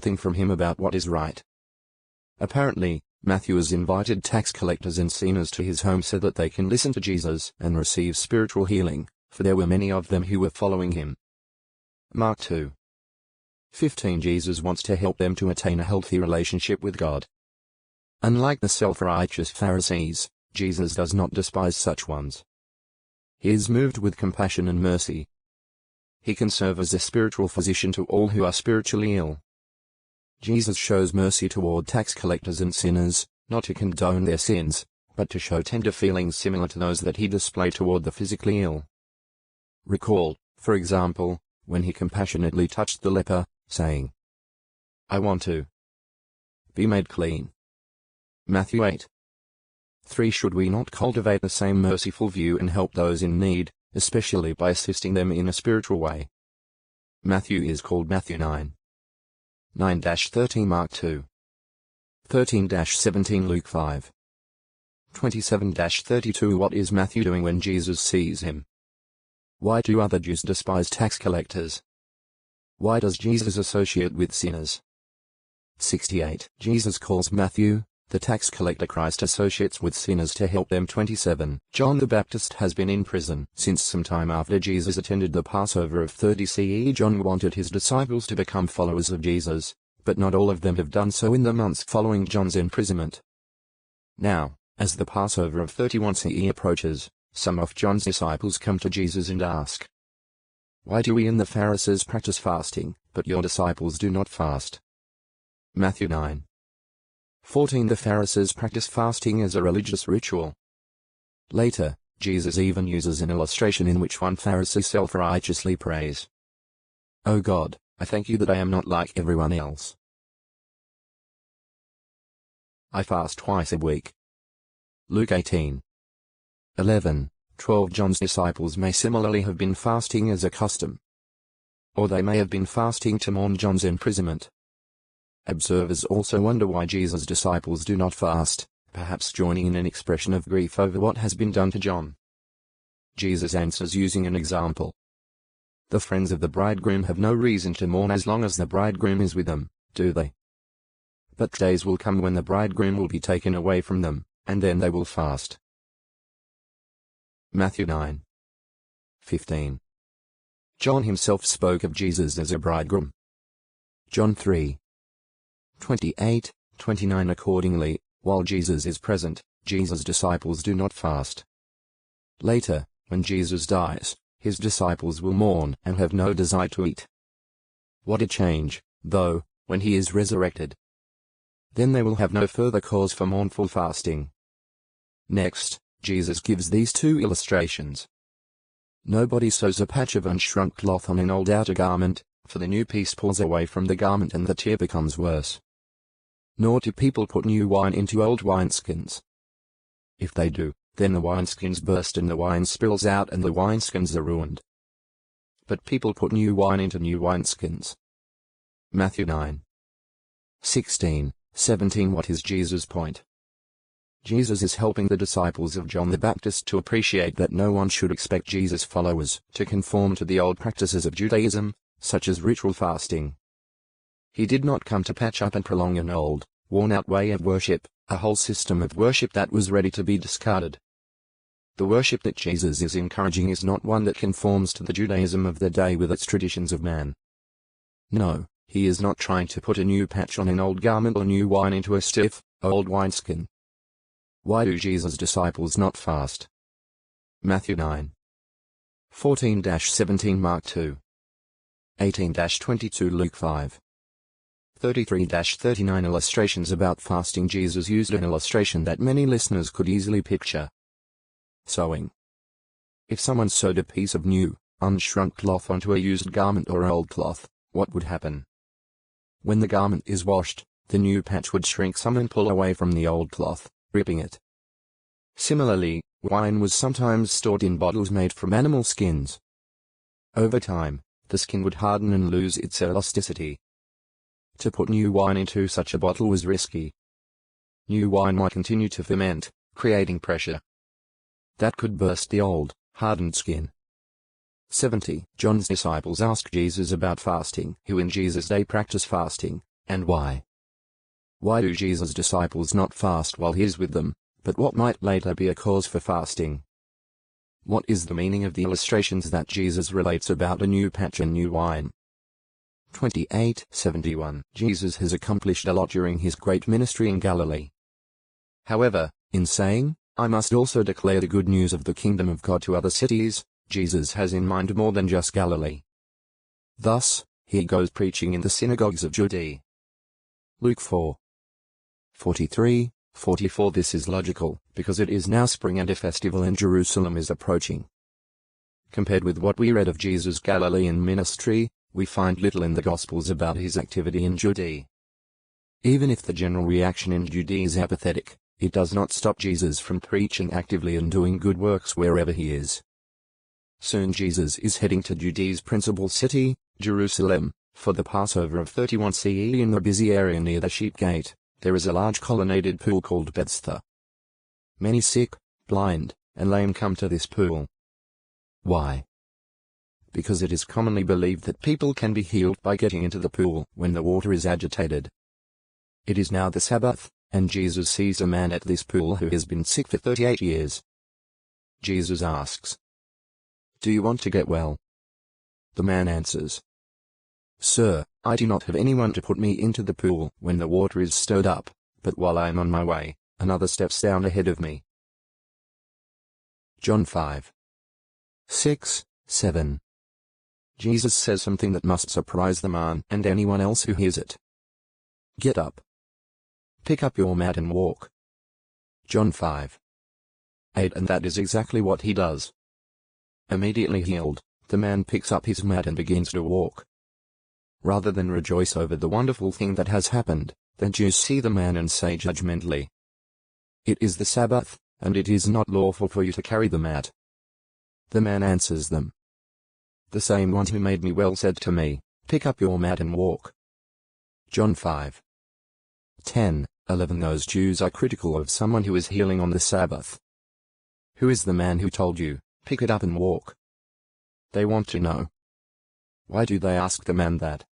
something from him about what is right. Apparently, Matthew has invited tax collectors and sinners to his home so that they can listen to Jesus and receive spiritual healing, for there were many of them who were following him. Mark 2:15. Jesus wants to help them to attain a healthy relationship with God. Unlike the self-righteous Pharisees, Jesus does not despise such ones. He is moved with compassion and mercy. He can serve as a spiritual physician to all who are spiritually ill. Jesus shows mercy toward tax collectors and sinners, not to condone their sins, but to show tender feelings similar to those that he displayed toward the physically ill. Recall, for example, when he compassionately touched the leper, saying, "I want to be made clean." Matthew 8:3. Should we not cultivate the same merciful view and help those in need, especially by assisting them in a spiritual way? Matthew is called Matthew 9:13. Mark 2:13-17. Luke 5:27-32. What is Matthew doing when Jesus sees him? Why do other Jews despise tax collectors? Why does Jesus associate with sinners? 68. Jesus calls Matthew, the tax collector Christ associates with sinners to help them. 27. John the Baptist has been in prison since some time after Jesus attended the Passover of 30 CE. John wanted his disciples to become followers of Jesus, but not all of them have done so in the months following John's imprisonment. Now, as the Passover of 31 CE approaches, some of John's disciples come to Jesus and ask, "Why do we and the Pharisees practice fasting, but your disciples do not fast?" Matthew 9:14. The Pharisees practice fasting as a religious ritual. Later, Jesus even uses an illustration in which one Pharisee self-righteously prays, "O God, I thank you that I am not like everyone else. I fast twice a week." Luke 18:11-12. John's disciples may similarly have been fasting as a custom, or they may have been fasting to mourn John's imprisonment. Observers also wonder why Jesus' disciples do not fast, perhaps joining in an expression of grief over what has been done to John. Jesus answers using an example. The friends of the bridegroom have no reason to mourn as long as the bridegroom is with them, do they? But days will come when the bridegroom will be taken away from them, and then they will fast. Matthew 9:15. John himself spoke of Jesus as a bridegroom. John 3:28-29. Accordingly, while Jesus is present, Jesus' disciples do not fast. Later, when Jesus dies, his disciples will mourn and have no desire to eat. What a change, though, when he is resurrected. Then they will have no further cause for mournful fasting. Next, Jesus gives these two illustrations. Nobody sews a patch of unshrunk cloth on an old outer garment, for the new piece pulls away from the garment and the tear becomes worse. Nor do people put new wine into old wineskins. If they do, then the wineskins burst and the wine spills out and the wineskins are ruined. But people put new wine into new wineskins. Matthew 9:16-17. What is Jesus' point? Jesus is helping the disciples of John the Baptist to appreciate that no one should expect Jesus' followers to conform to the old practices of Judaism, such as ritual fasting. He did not come to patch up and prolong an old, worn-out way of worship, a whole system of worship that was ready to be discarded. The worship that Jesus is encouraging is not one that conforms to the Judaism of the day with its traditions of man. No, he is not trying to put a new patch on an old garment or new wine into a stiff, old wineskin. Why do Jesus' disciples not fast? Matthew 9:14-17. Mark 2:18-22. Luke 5:33-39. Illustrations about fasting. Jesus used an illustration that many listeners could easily picture. Sewing. If someone sewed a piece of new, unshrunk cloth onto a used garment or old cloth, what would happen? When the garment is washed, the new patch would shrink some and pull away from the old cloth, ripping it. Similarly, wine was sometimes stored in bottles made from animal skins. Over time, the skin would harden and lose its elasticity. To put new wine into such a bottle was risky. New wine might continue to ferment, creating pressure that could burst the old, hardened skin. 70. John's disciples asked Jesus about fasting. Who in Jesus' day practiced fasting, and why? Why do Jesus' disciples not fast while he is with them, but what might later be a cause for fasting? What is the meaning of the illustrations that Jesus relates about a new patch and new wine? 28:71 Jesus has accomplished a lot during his great ministry in Galilee. However, in saying, "I must also declare the good news of the kingdom of God to other cities," Jesus has in mind more than just Galilee. Thus, he goes preaching in the synagogues of Judea. Luke 4:43-44 This is logical, because it is now spring and a festival in Jerusalem is approaching. Compared with what we read of Jesus' Galilean ministry, we find little in the Gospels about his activity in Judea. Even if the general reaction in Judea is apathetic, it does not stop Jesus from preaching actively and doing good works wherever he is. Soon Jesus is heading to Judea's principal city, Jerusalem, for the Passover of 31 CE. In the busy area near the Sheep Gate, there is a large colonnaded pool called Bethesda. Many sick, blind, and lame come to this pool. Why? Because it is commonly believed that people can be healed by getting into the pool when the water is agitated. It is now the Sabbath, and Jesus sees a man at this pool who has been sick for 38 years. Jesus asks, "Do you want to get well?" The man answers, "Sir, I do not have anyone to put me into the pool when the water is stirred up, but while I am on my way, another steps down ahead of me." John 5:6-7 Jesus says something that must surprise the man and anyone else who hears it. "Get up. Pick up your mat and walk." John 5:8 And that is exactly what he does. Immediately healed, the man picks up his mat and begins to walk. Rather than rejoice over the wonderful thing that has happened, the Jews see the man and say judgmentally, "It is the Sabbath, and it is not lawful for you to carry the mat." The man answers them, "The same one who made me well said to me, 'Pick up your mat and walk.'" John 5:10-11 Those Jews are critical of someone who is healing on the Sabbath. Who is the man who told you, "Pick it up and walk"? They want to know. Why do they ask the man that?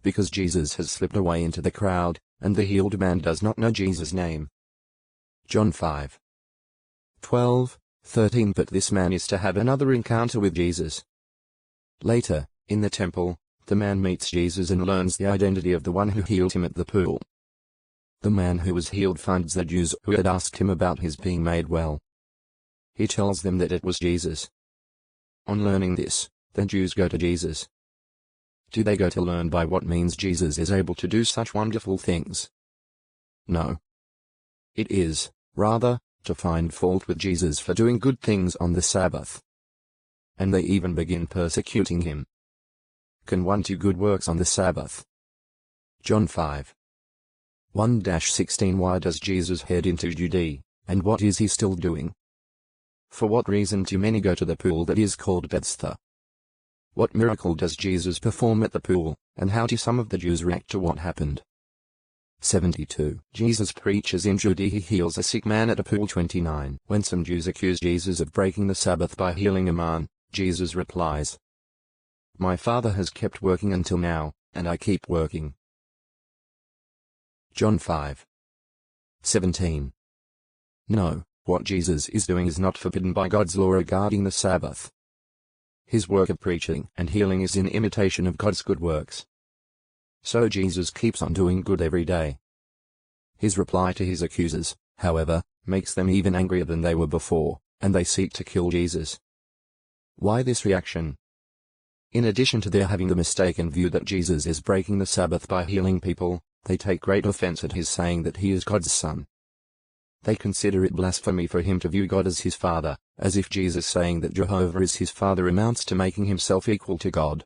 Because Jesus has slipped away into the crowd, and the healed man does not know Jesus' name. John 5:12-13 But this man is to have another encounter with Jesus. Later, in the temple, the man meets Jesus and learns the identity of the one who healed him at the pool. The man who was healed finds the Jews who had asked him about his being made well. He tells them that it was Jesus. On learning this, the Jews go to Jesus. Do they go to learn by what means Jesus is able to do such wonderful things? No. It is, rather, to find fault with Jesus for doing good things on the Sabbath. And they even begin persecuting him. Can one do good works on the Sabbath? John 5:1-16 Why does Jesus head into Judea, and what is he still doing? For what reason do many go to the pool that is called Bethesda? What miracle does Jesus perform at the pool, and how do some of the Jews react to what happened? 72 Jesus preaches in Judea. He heals a sick man at a pool. 29 When some Jews accuse Jesus of breaking the Sabbath by healing a man, Jesus replies, "My Father has kept working until now, and I keep working." John 5:17 No, what Jesus is doing is not forbidden by God's law regarding the Sabbath. His work of preaching and healing is in imitation of God's good works. So Jesus keeps on doing good every day. His reply to his accusers, however, makes them even angrier than they were before, and they seek to kill Jesus. Why this reaction? In addition to their having the mistaken view that Jesus is breaking the Sabbath by healing people, they take great offense at his saying that he is God's son. They consider it blasphemy for him to view God as his father, as if Jesus saying that Jehovah is his father amounts to making himself equal to God.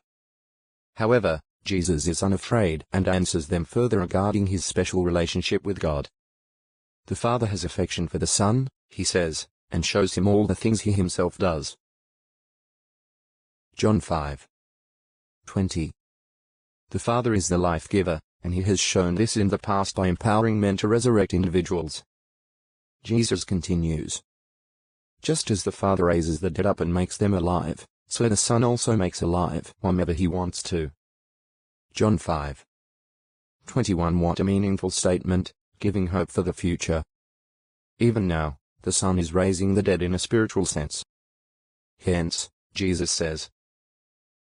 However, Jesus is unafraid and answers them further regarding his special relationship with God. The Father has affection for the Son, he says, and shows him all the things he himself does. John 5:20 The Father is the life-giver, and he has shown this in the past by empowering men to resurrect individuals. Jesus continues, "Just as the Father raises the dead up and makes them alive, so the Son also makes alive whomever he wants to." John 5 21. What a meaningful statement, giving hope for the future. Even now, the Son is raising the dead in a spiritual sense. Hence, Jesus says,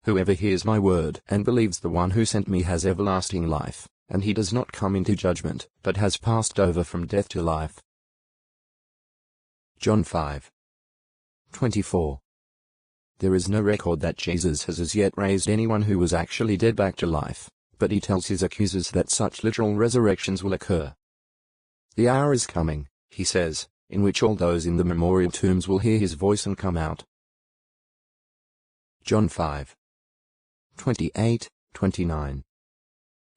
"Whoever hears my word and believes the one who sent me has everlasting life, and he does not come into judgment, but has passed over from death to life." John 5:24. There is no record that Jesus has as yet raised anyone who was actually dead back to life, but he tells his accusers that such literal resurrections will occur. "The hour is coming," he says, "in which all those in the memorial tombs will hear his voice and come out." John 5:28-29.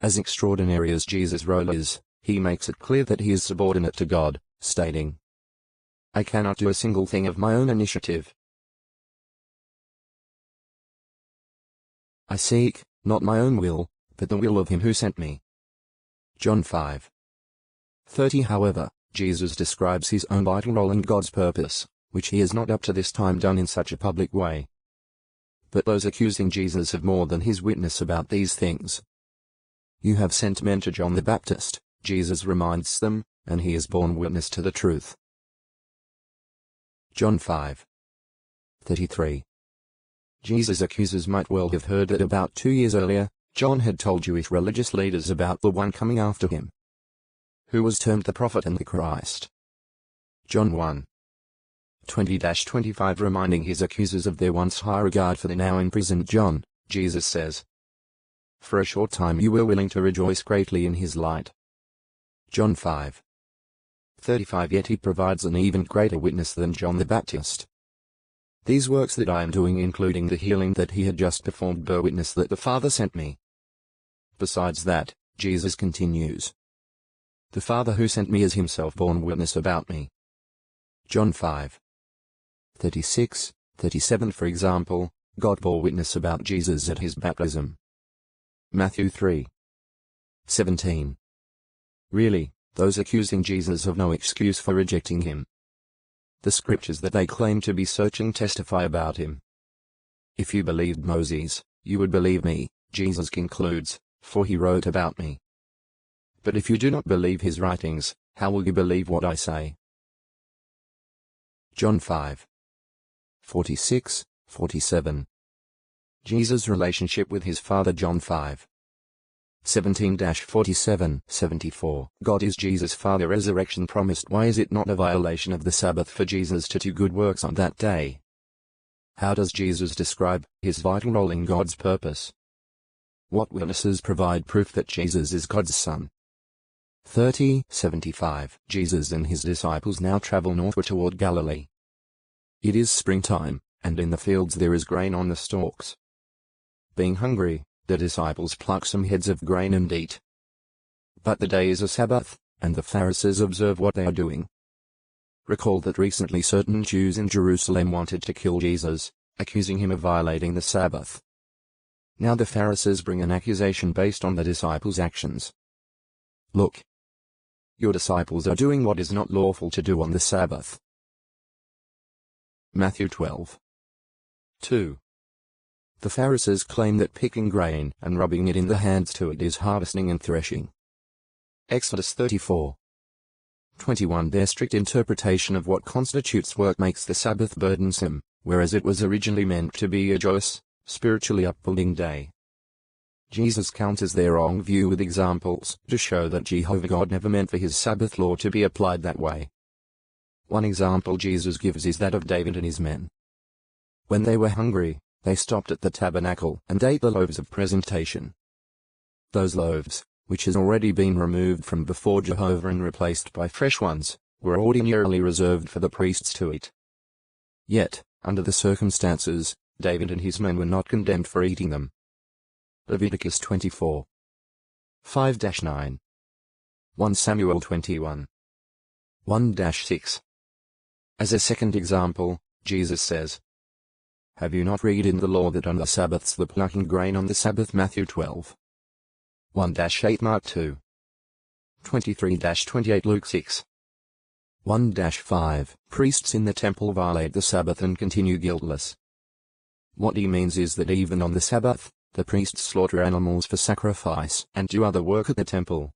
As extraordinary as Jesus' role is, he makes it clear that he is subordinate to God, stating, "I cannot do a single thing of my own initiative. I seek, not my own will, but the will of him who sent me." John 5:30. However, Jesus describes his own vital role in God's purpose, which he has not up to this time done in such a public way. But those accusing Jesus have more than his witness about these things. "You have sent men to John the Baptist," Jesus reminds them, "and he has borne witness to the truth." John 5:33. Jesus' accusers might well have heard that about 2 years earlier, John had told Jewish religious leaders about the one coming after him, who was termed the prophet and the Christ. John 1:20-25. Reminding his accusers of their once high regard for the now imprisoned John, Jesus says, "For a short time you were willing to rejoice greatly in his light." John 5:35. Yet he provides an even greater witness than John the Baptist. "These works that I am doing, including the healing that he had just performed, bear witness that the Father sent me." Besides that, Jesus continues, "The Father who sent me has himself borne witness about me." John 5:36-37. For example, God bore witness about Jesus at his baptism. Matthew 3:17. Really, those accusing Jesus have no excuse for rejecting him. The scriptures that they claim to be searching testify about him. "If you believed Moses, you would believe me," Jesus concludes, "for he wrote about me. But if you do not believe his writings, how will you believe what I say?" John 5:46-47. Jesus' relationship with his Father. John 5:17-47-74. God is Jesus' Father. Resurrection promised. Why is it not a violation of the Sabbath for Jesus to do good works on that day? How does Jesus describe his vital role in God's purpose? What witnesses provide proof that Jesus is God's Son? 30:75. Jesus and his disciples now travel northward toward Galilee. It is springtime, and in the fields there is grain on the stalks. Being hungry, the disciples pluck some heads of grain and eat. But the day is a Sabbath, and the Pharisees observe what they are doing. Recall that recently certain Jews in Jerusalem wanted to kill Jesus, accusing him of violating the Sabbath. Now the Pharisees bring an accusation based on the disciples' actions. "Look, your disciples are doing what is not lawful to do on the Sabbath." Matthew 12:2. The Pharisees claim that picking grain and rubbing it in the hands to it is harvesting and threshing. Exodus 34:21. Their strict interpretation of what constitutes work makes the Sabbath burdensome, whereas it was originally meant to be a joyous, spiritually upbuilding day. Jesus counters their wrong view with examples to show that Jehovah God never meant for his Sabbath law to be applied that way. One example Jesus gives is that of David and his men. When they were hungry, they stopped at the tabernacle and ate the loaves of presentation. Those loaves, which has already been removed from before Jehovah and replaced by fresh ones, were ordinarily reserved for the priests to eat. Yet, under the circumstances, David and his men were not condemned for eating them. Leviticus 24:5-9. 1 Samuel 21:1-6. As a second example, Jesus says, "Have you not read in the law that on the Sabbaths the plucking grain on the Sabbath?" Matthew 12:1-8. Mark 2:23-28. Luke 6:1-5. Priests in the temple violate the Sabbath and continue guiltless. What he means is that even on the Sabbath, The priests slaughter animals for sacrifice and do other work at the temple.